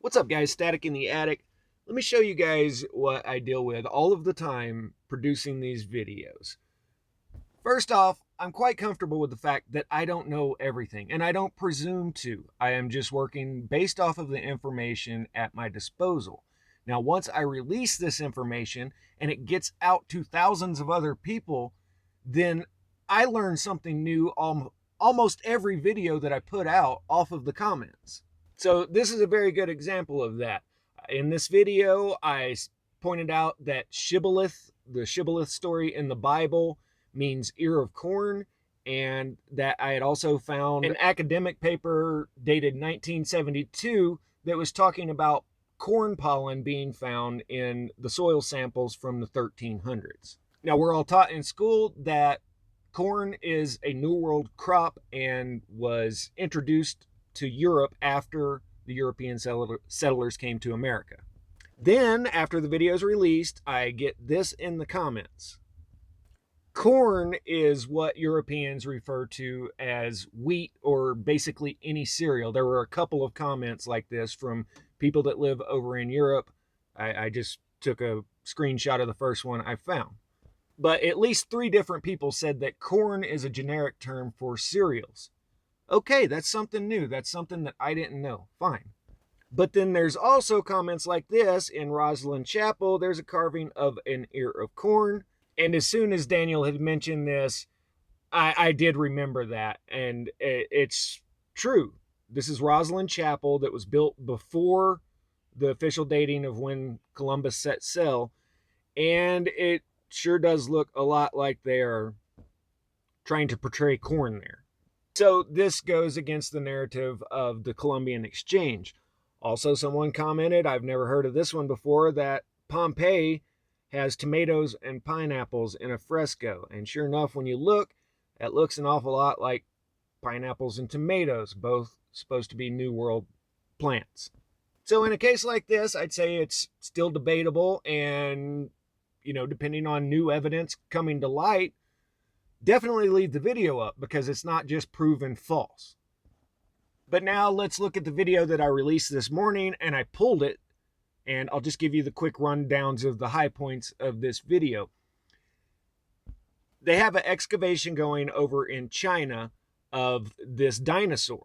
What's up, guys? Static in the Attic. Let me show you guys what I deal with all of the time producing these videos. First off, I'm quite comfortable with the fact that I don't know everything, and I don't presume to. I am just working based off of the information at my disposal. Now, once I release this information and it gets out to thousands of other people, then I learn something new almost every video that I put out off of the comments. So this is a very good example of that. In this video, I pointed out that shibboleth, the shibboleth story in the Bible, means ear of corn, and that I had also found an academic paper dated 1972 that was talking about corn pollen being found in the soil samples from the 1300s. Now, we're all taught in school that corn is a New World crop and was introduced to Europe after the European settlers came to America. Then, after the video is released, I get this in the comments. Corn is what Europeans refer to as wheat, or basically any cereal. There were a couple of comments like this from people that live over in Europe. I just took a screenshot of the first one I found. But at least 3 different people said that corn is a generic term for cereals. Okay, that's something new. That's something that I didn't know. Fine. But then there's also comments like this. In Rosslyn Chapel, there's a carving of an ear of corn. And as soon as Daniel had mentioned this, I did remember that. And it's true. This is Rosslyn Chapel that was built before the official dating of when Columbus set sail. And it sure does look a lot like they are trying to portray corn there. So this goes against the narrative of the Columbian Exchange. Also, someone commented, I've never heard of this one before, that Pompeii has tomatoes and pineapples in a fresco. And sure enough, when you look, it looks an awful lot like pineapples and tomatoes, both supposed to be New World plants. So in a case like this, I'd say it's still debatable, and, depending on new evidence coming to light, definitely leave the video up, because it's not just proven false. But now let's look at the video that I released this morning, and I pulled it, and I'll just give you the quick rundowns of the high points of this video. They have an excavation going over in China of this dinosaur.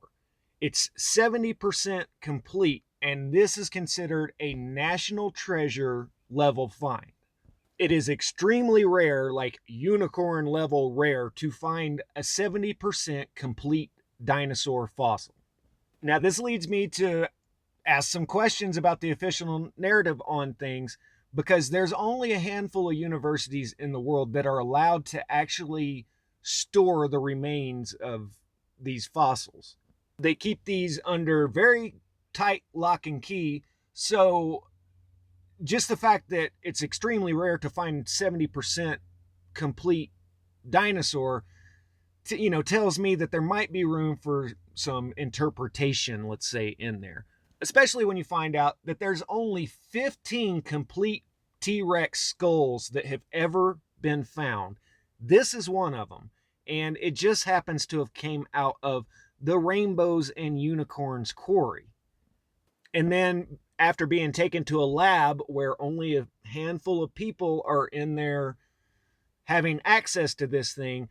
It's 70% complete, and this is considered a national treasure level find. It is extremely rare, like unicorn level rare, to find a 70% complete dinosaur fossil. Now, this leads me to ask some questions about the official narrative on things, because there's only a handful of universities in the world that are allowed to actually store the remains of these fossils. They keep these under very tight lock and key, so just the fact that it's extremely rare to find 70% complete dinosaur, tells me that there might be room for some interpretation, let's say, in there. Especially when you find out that there's only 15 complete T-Rex skulls that have ever been found. This is one of them. And it just happens to have came out of the Rainbows and Unicorns quarry. And then after being taken to a lab where only a handful of people are in there having access to this thing,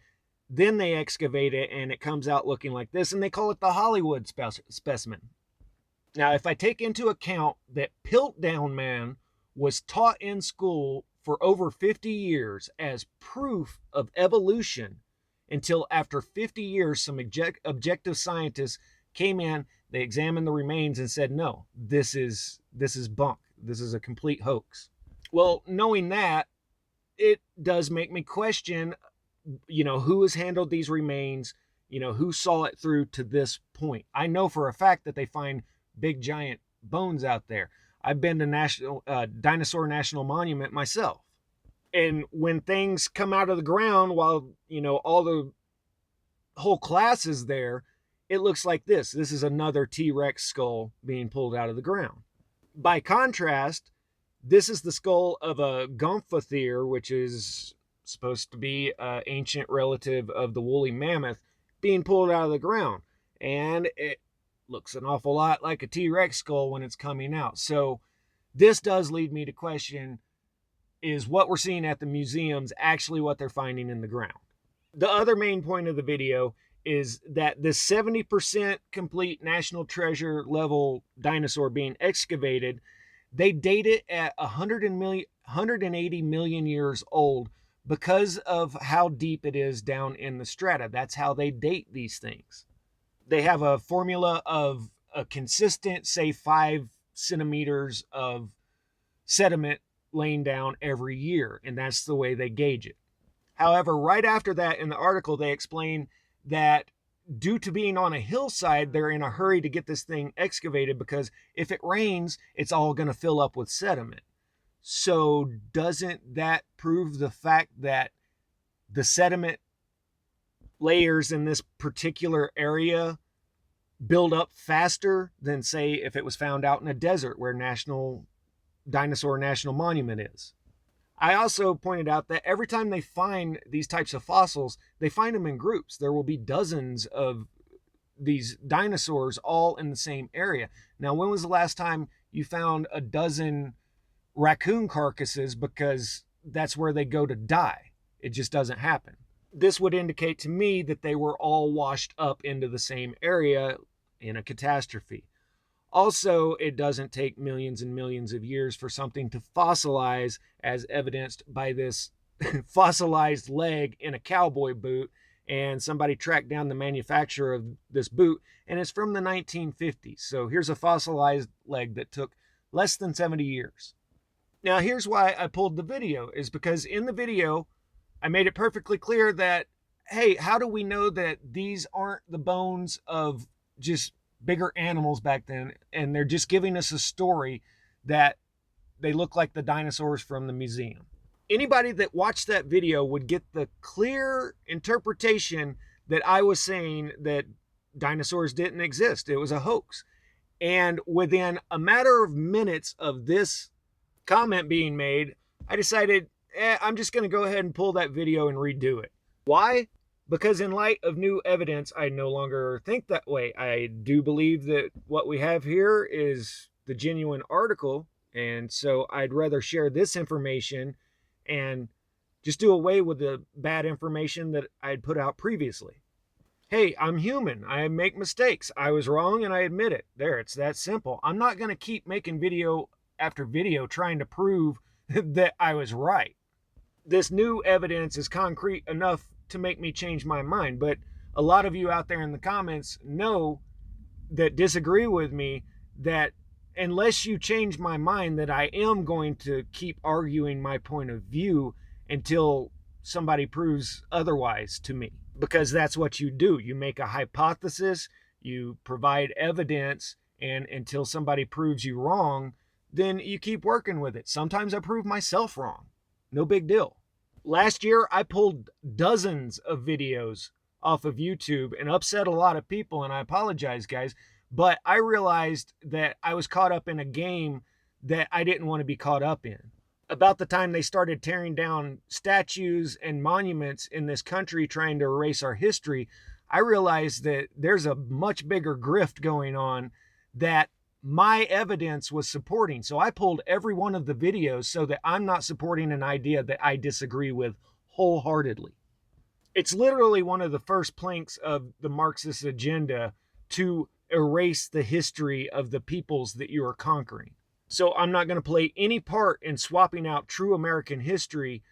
then they excavate it and it comes out looking like this, and they call it the Hollywood specimen. Now, if I take into account that Piltdown Man was taught in school for over 50 years as proof of evolution, until after 50 years, some objective scientists came in, they examined the remains and said, no, this is bunk. This is a complete hoax. Well, knowing that, it does make me question, who has handled these remains, who saw it through to this point. I know for a fact that they find big giant bones out there. I've been to Dinosaur National Monument myself. And when things come out of the ground while, all the whole class is there, it looks like this. This is another T-Rex skull being pulled out of the ground. By contrast, this is the skull of a Gomphotherium, which is supposed to be an ancient relative of the woolly mammoth, being pulled out of the ground. And looks an awful lot like a T-Rex skull when it's coming out. So this does lead me to question, is what we're seeing at the museums actually what they're finding in the ground? The other main point of the video is that the 70% complete national treasure level dinosaur being excavated, they date it at 180 million years old because of how deep it is down in the strata. That's how they date these things. They have a formula of a consistent, say, 5 centimeters of sediment laying down every year, and that's the way they gauge it. However, right after that in the article, they explain that due to being on a hillside, they're in a hurry to get this thing excavated because if it rains, it's all going to fill up with sediment. So doesn't that prove the fact that the sediment layers in this particular area build up faster than, say, if it was found out in a desert where Dinosaur National Monument is? I also pointed out that every time they find these types of fossils, they find them in groups. There will be dozens of these dinosaurs all in the same area. Now, when was the last time you found a dozen raccoon carcasses? Because that's where they go to die. It just doesn't happen. This would indicate to me that they were all washed up into the same area in a catastrophe. Also, it doesn't take millions and millions of years for something to fossilize, as evidenced by this fossilized leg in a cowboy boot. And somebody tracked down the manufacturer of this boot, and it's from the 1950s. So here's a fossilized leg that took less than 70 years. Now, here's why I pulled the video, is because in the video, I made it perfectly clear that, hey, how do we know that these aren't the bones of just bigger animals back then, and they're just giving us a story that they look like the dinosaurs from the museum? Anybody that watched that video would get the clear interpretation that I was saying that dinosaurs didn't exist. It was a hoax. And within a matter of minutes of this comment being made, I decided, I'm just going to go ahead and pull that video and redo it. Why? Because in light of new evidence, I no longer think that way. I do believe that what we have here is the genuine article, and so I'd rather share this information and just do away with the bad information that I'd put out previously. Hey, I'm human. I make mistakes. I was wrong and I admit it. There, it's that simple. I'm not going to keep making video after video trying to prove that I was right. This new evidence is concrete enough to make me change my mind, but a lot of you out there in the comments know that disagree with me that unless you change my mind, that I am going to keep arguing my point of view until somebody proves otherwise to me. Because that's what you do. You make a hypothesis, you provide evidence, and until somebody proves you wrong, then you keep working with it. Sometimes I prove myself wrong. No big deal. Last year, I pulled dozens of videos off of YouTube and upset a lot of people, and I apologize, guys. But I realized that I was caught up in a game that I didn't want to be caught up in. About the time they started tearing down statues and monuments in this country trying to erase our history, I realized that there's a much bigger grift going on that my evidence was supporting. So I pulled every one of the videos so that I'm not supporting an idea that I disagree with wholeheartedly. It's literally one of the first planks of the Marxist agenda to erase the history of the peoples that you are conquering. So I'm not going to play any part in swapping out true American history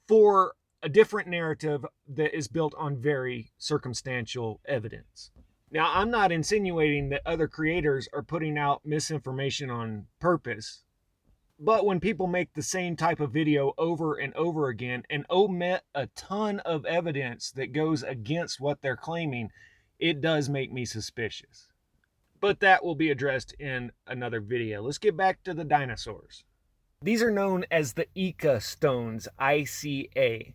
for a different narrative that is built on very circumstantial evidence. Now, I'm not insinuating that other creators are putting out misinformation on purpose, but when people make the same type of video over and over again and omit a ton of evidence that goes against what they're claiming, it does make me suspicious. But that will be addressed in another video. Let's get back to the dinosaurs. These are known as the Ica stones, ICA.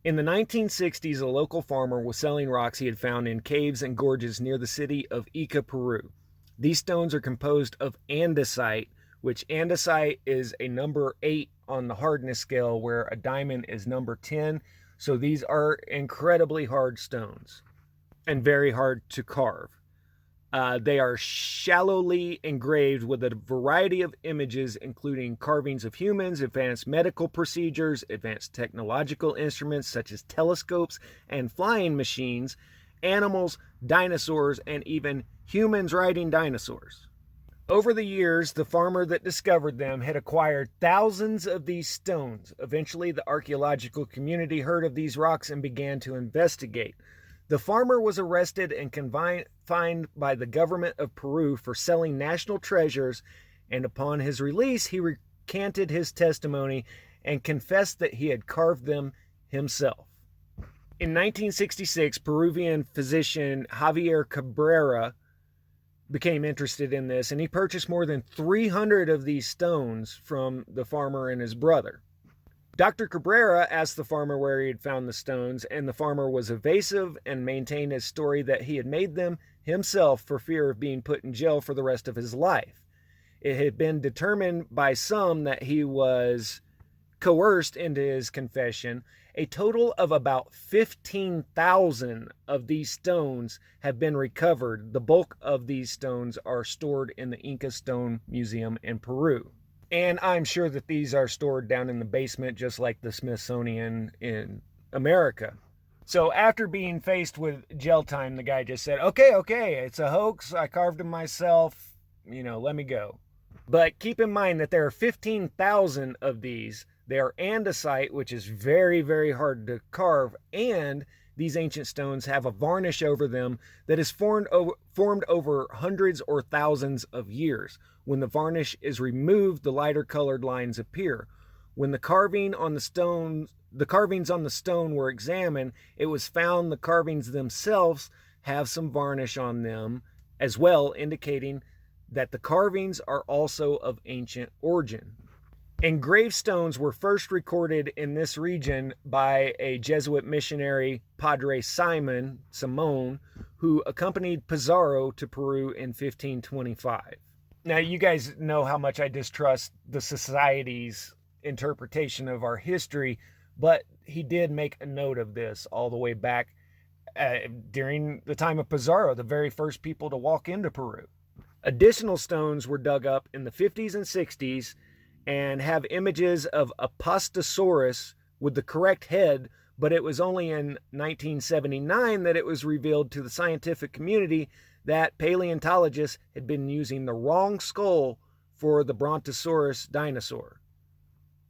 In the 1960s, a local farmer was selling rocks he had found in caves and gorges near the city of Ica, Peru. These stones are composed of andesite, which andesite is a number 8 on the hardness scale, where a diamond is number 10. So these are incredibly hard stones and very hard to carve. They are shallowly engraved with a variety of images, including carvings of humans, advanced medical procedures, advanced technological instruments such as telescopes and flying machines, animals, dinosaurs, and even humans riding dinosaurs. Over the years, the farmer that discovered them had acquired thousands of these stones. Eventually, the archaeological community heard of these rocks and began to investigate. The farmer was arrested and confined by the government of Peru for selling national treasures, and upon his release, he recanted his testimony and confessed that he had carved them himself. In 1966, Peruvian physician Javier Cabrera became interested in this, and he purchased more than 300 of these stones from the farmer and his brother. Dr. Cabrera asked the farmer where he had found the stones, and the farmer was evasive and maintained his story that he had made them himself for fear of being put in jail for the rest of his life. It had been determined by some that he was coerced into his confession. A total of about 15,000 of these stones have been recovered. The bulk of these stones are stored in the Inca Stone Museum in Peru. And I'm sure that these are stored down in the basement, just like the Smithsonian in America. So after being faced with jail time, the guy just said, okay, it's a hoax. I carved them myself. Let me go. But keep in mind that there are 15,000 of these. They are andesite, which is very, very hard to carve, and these ancient stones have a varnish over them that is formed over hundreds or thousands of years. When the varnish is removed, the lighter colored lines appear. When the carvings on the stone were examined, it was found the carvings themselves have some varnish on them as well, indicating that the carvings are also of ancient origin. Engraved stones were first recorded in this region by a Jesuit missionary, Padre Simon, who accompanied Pizarro to Peru in 1525. Now, you guys know how much I distrust the society's interpretation of our history, but he did make a note of this all the way back during the time of Pizarro, the very first people to walk into Peru. Additional stones were dug up in the 50s and 60s and have images of Apatosaurus with the correct head, but it was only in 1979 that it was revealed to the scientific community that paleontologists had been using the wrong skull for the Brontosaurus dinosaur.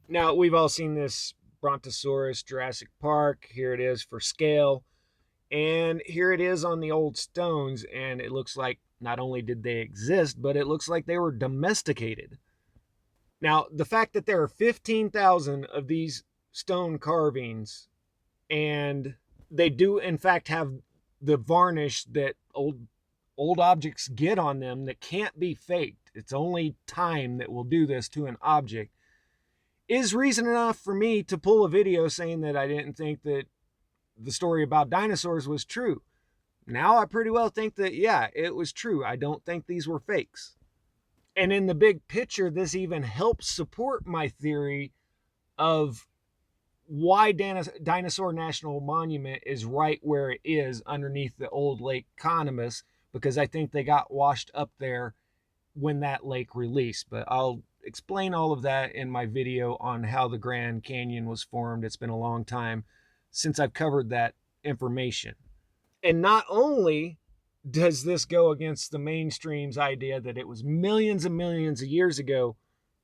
Now, we've all seen this Brontosaurus Jurassic Park. Here it is for scale. And here it is on the old stones, and it looks like not only did they exist, but it looks like they were domesticated. Now, the fact that there are 15,000 of these stone carvings, and they do in fact have the varnish that old objects get on them that can't be faked. It's only time that will do this to an object, is reason enough for me to pull a video saying that I didn't think that the story about dinosaurs was true. Now I pretty well think that, yeah, it was true. I don't think these were fakes. And in the big picture, this even helps support my theory of why Dinosaur National Monument is right where it is underneath the old Lake Connibus, because I think they got washed up there when that lake released. But I'll explain all of that in my video on how the Grand Canyon was formed. It's been a long time since I've covered that information. And not only does this go against the mainstream's idea that it was millions and millions of years ago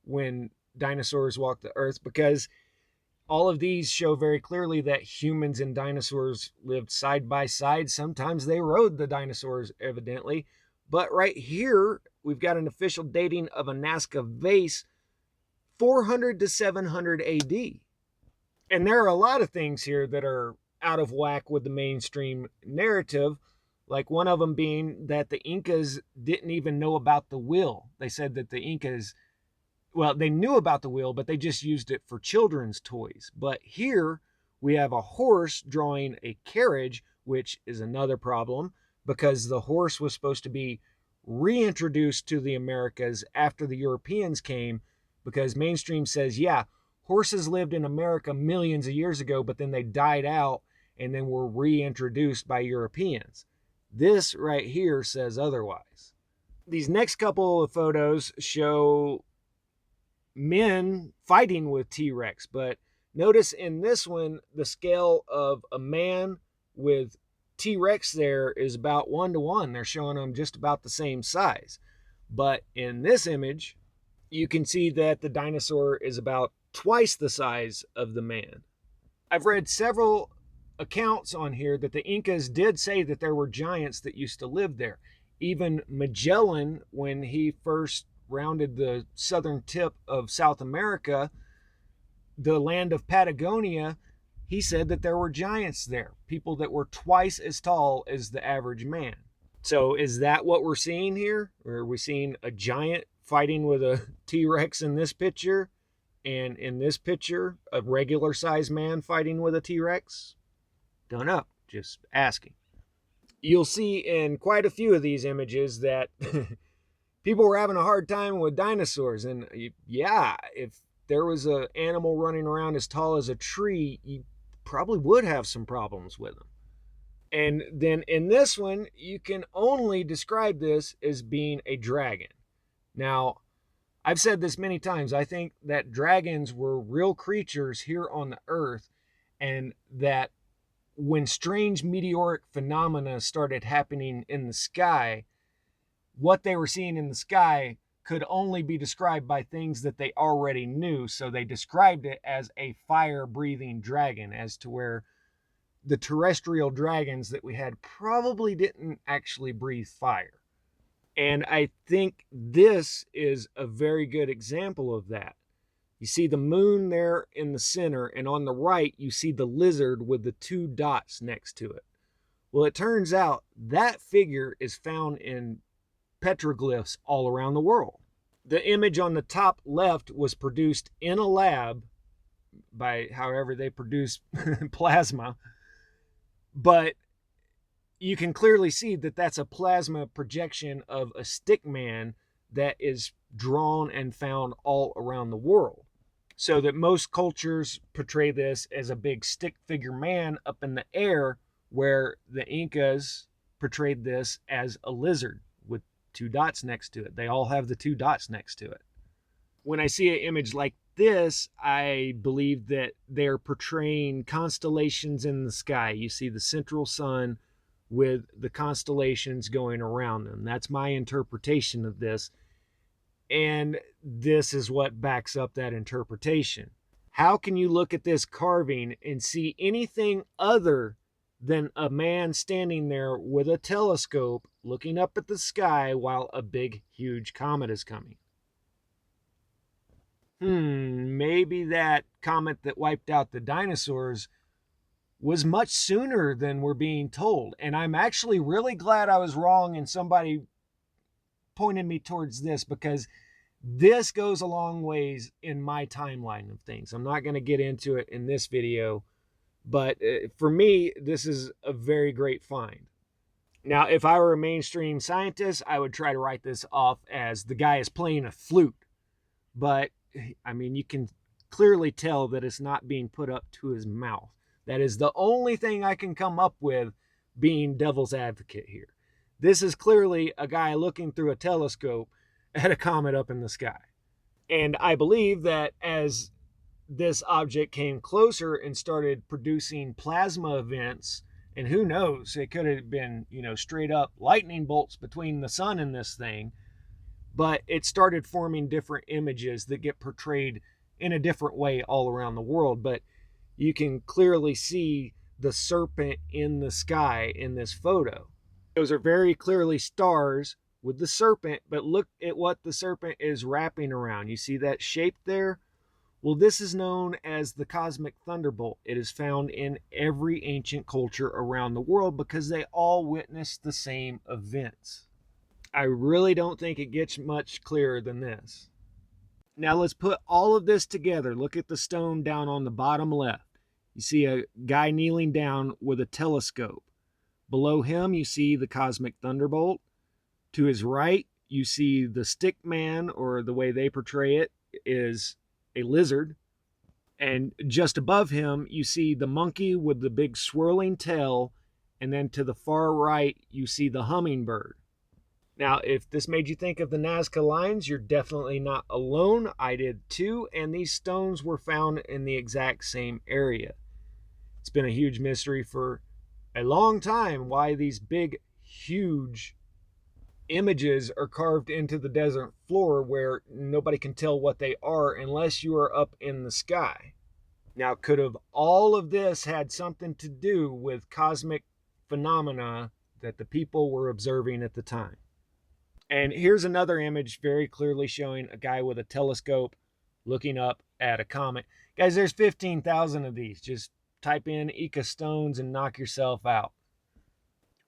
when dinosaurs walked the earth, because all of these show very clearly that humans and dinosaurs lived side by side. Sometimes they rode the dinosaurs, evidently. But right here, we've got an official dating of a Nazca vase, 400 to 700 AD. And there are a lot of things here that are out of whack with the mainstream narrative, like one of them being that the Incas didn't even know about the wheel. They said that the Incas, well, they knew about the wheel, but they just used it for children's toys. But here we have a horse drawing a carriage, which is another problem, because the horse was supposed to be reintroduced to the Americas after the Europeans came, because mainstream says, yeah, horses lived in America millions of years ago, but then they died out and then were reintroduced by Europeans. This right here says otherwise. These next couple of photos show men fighting with T-Rex, but notice in this one, the scale of a man with T-Rex there is about 1-to-1. They're showing them just about the same size. But in this image, you can see that the dinosaur is about twice the size of the man. I've read several accounts on here that the Incas did say that there were giants that used to live there. Even Magellan, when he first rounded the southern tip of South America, the land of Patagonia, he said that there were giants there, people that were twice as tall as the average man. So is that what we're seeing here? Or are we seeing a giant fighting with a T-Rex in this picture, and in this picture, a regular sized man fighting with a T-Rex? Don't know, just asking. You'll see in quite a few of these images that people were having a hard time with dinosaurs. And yeah, if there was an animal running around as tall as a tree, you probably would have some problems with them. And then in this one, you can only describe this as being a dragon. Now, I've said this many times. I think that dragons were real creatures here on the earth, and that when strange meteoric phenomena started happening in the sky, what they were seeing in the sky could only be described by things that they already knew. So they described it as a fire-breathing dragon, as to where the terrestrial dragons that we had probably didn't actually breathe fire. And I think this is a very good example of that. You see the moon there in the center, and on the right, you see the lizard with the 2 dots next to it. Well, it turns out that figure is found in petroglyphs all around the world. The image on the top left was produced in a lab by however they produce plasma, but you can clearly see that that's a plasma projection of a stick man that is drawn and found all around the world. So that most cultures portray this as a big stick figure man up in the air, where the Incas portrayed this as a lizard with 2 dots next to it. They all have the 2 dots next to it. When I see an image like this, I believe that they're portraying constellations in the sky. You see the central sun with the constellations going around them. That's my interpretation of this. And this is what backs up that interpretation. How can you look at this carving and see anything other than a man standing there with a telescope looking up at the sky while a big, huge comet is coming? Maybe that comet that wiped out the dinosaurs was much sooner than we're being told. And I'm actually really glad I was wrong and somebody pointed me towards this, because this goes a long ways in my timeline of things. I'm not going to get into it in this video, but for me, this is a very great find. Now, if I were a mainstream scientist, I would try to write this off as the guy is playing a flute. But, I mean, you can clearly tell that it's not being put up to his mouth. That is the only thing I can come up with being devil's advocate here. This is clearly a guy looking through a telescope at a comet up in the sky. And I believe that as this object came closer and started producing plasma events, and who knows, it could have been, straight up lightning bolts between the sun and this thing, but it started forming different images that get portrayed in a different way all around the world. But you can clearly see the serpent in the sky in this photo. Those are very clearly stars with the serpent, but look at what the serpent is wrapping around. You see that shape there? Well, this is known as the cosmic thunderbolt. It is found in every ancient culture around the world because they all witness the same events. I really don't think it gets much clearer than this. Now let's put all of this together. Look at the stone down on the bottom left. You see a guy kneeling down with a telescope. Below him, you see the cosmic thunderbolt. To his right, you see the stick man, or the way they portray it is a lizard. And just above him, you see the monkey with the big swirling tail and then to the far right, you see the hummingbird. Now, if this made you think of the Nazca lines, you're definitely not alone. I did too, and these stones were found in the exact same area. It's been a huge mystery for a long time why these big, huge images are carved into the desert floor where nobody can tell what they are unless you are up in the sky. Now, could have all of this had something to do with cosmic phenomena that the people were observing at the time? And here's another image very clearly showing a guy with a telescope looking up at a comet. Guys, there's 15,000 of these. Just type in Ica stones and knock yourself out.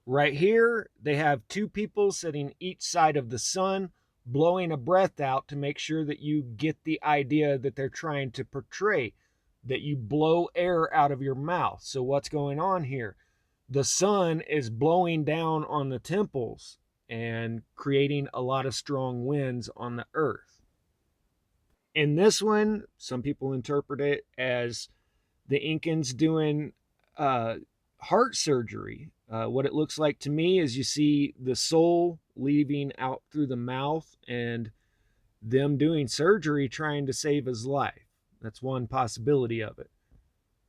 Right here, they have two people sitting each side of the sun, blowing a breath out to make sure that you get the idea that they're trying to portray, that you blow air out of your mouth. So what's going on here? The sun is blowing down on the temples and creating a lot of strong winds on the earth. In this one, some people interpret it as the Incans doing heart surgery. What it looks like to me is you see the soul leaving out through the mouth and them doing surgery trying to save his life. That's one possibility of it.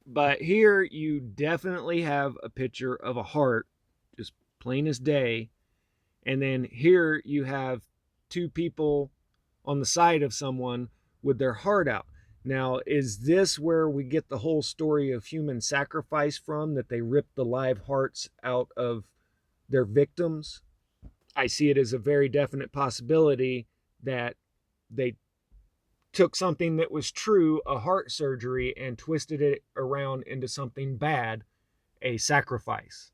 But here you definitely have a picture of a heart, just plain as day. And then here you have two people on the side of someone with their heart out. Now, is this where we get the whole story of human sacrifice from, that they ripped the live hearts out of their victims? I see it as a very definite possibility that they took something that was true, a heart surgery, and twisted it around into something bad, a sacrifice.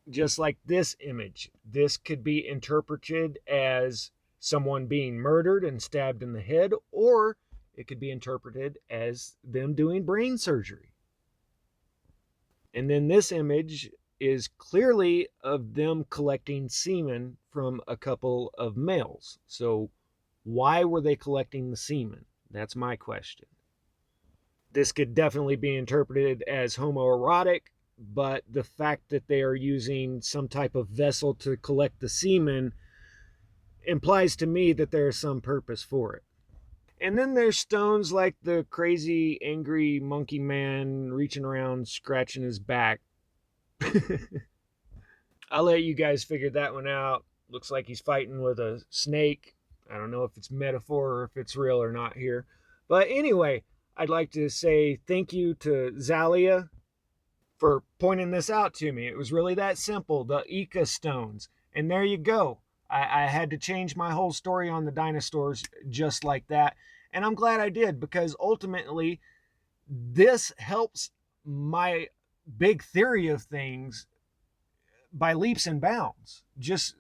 Just like this image, this could be interpreted as someone being murdered and stabbed in the head, or it could be interpreted as them doing brain surgery. And then this image is clearly of them collecting semen from a couple of males. So why were they collecting the semen? That's my question. This could definitely be interpreted as homoerotic, but the fact that they are using some type of vessel to collect the semen implies to me that there is some purpose for it. And then there's stones like the crazy, angry monkey man reaching around, scratching his back. I'll let you guys figure that one out. Looks like he's fighting with a snake. I don't know if it's metaphor or if it's real or not here. But anyway, I'd like to say thank you to Zalia for pointing this out to me. It was really that simple, the Ica stones. And there you go. I had to change my whole story on the dinosaurs just like that. And I'm glad I did, because ultimately this helps my big theory of things by leaps and bounds. Just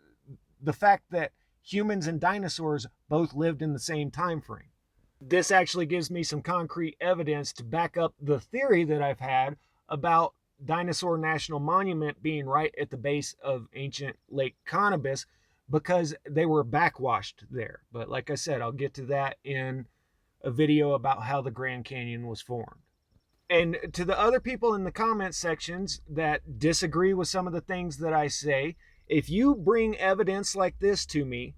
the fact that humans and dinosaurs both lived in the same time frame. This actually gives me some concrete evidence to back up the theory that I've had about Dinosaur National Monument being right at the base of ancient Lake Connobus, because they were backwashed there. But like I said, I'll get to that in a video about how the Grand Canyon was formed. And to the other people in the comment sections that disagree with some of the things that I say, if you bring evidence like this to me,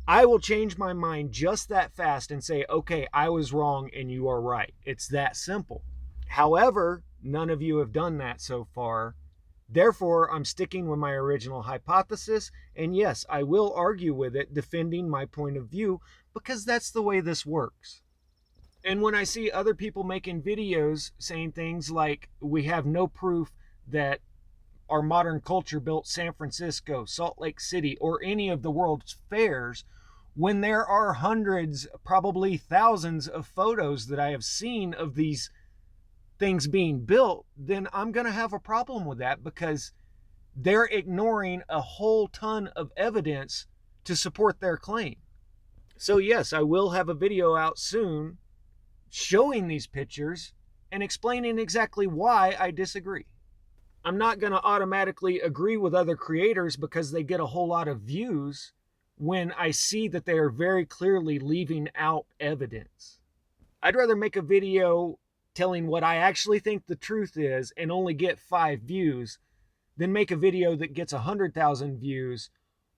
I will change my mind just that fast and say, okay, I was wrong and you are right. It's that simple. However, none of you have done that so far. Therefore, I'm sticking with my original hypothesis, and yes, I will argue with it, defending my point of view, because that's the way this works. And when I see other people making videos saying things like, we have no proof that our modern culture built San Francisco, Salt Lake City, or any of the world's fairs, when there are hundreds, probably thousands of photos that I have seen of these things being built, then I'm going to have a problem with that, because they're ignoring a whole ton of evidence to support their claim. So yes, I will have a video out soon showing these pictures and explaining exactly why I disagree. I'm not going to automatically agree with other creators because they get a whole lot of views when I see that they are very clearly leaving out evidence. I'd rather make a video telling what I actually think the truth is and only get 5 views than make a video that gets 100,000 views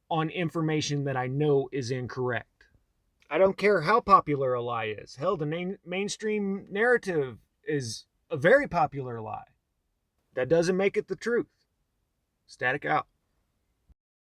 on information that I know is incorrect. I don't care how popular a lie is. Hell, the mainstream narrative is a very popular lie. That doesn't make it the truth. Static out.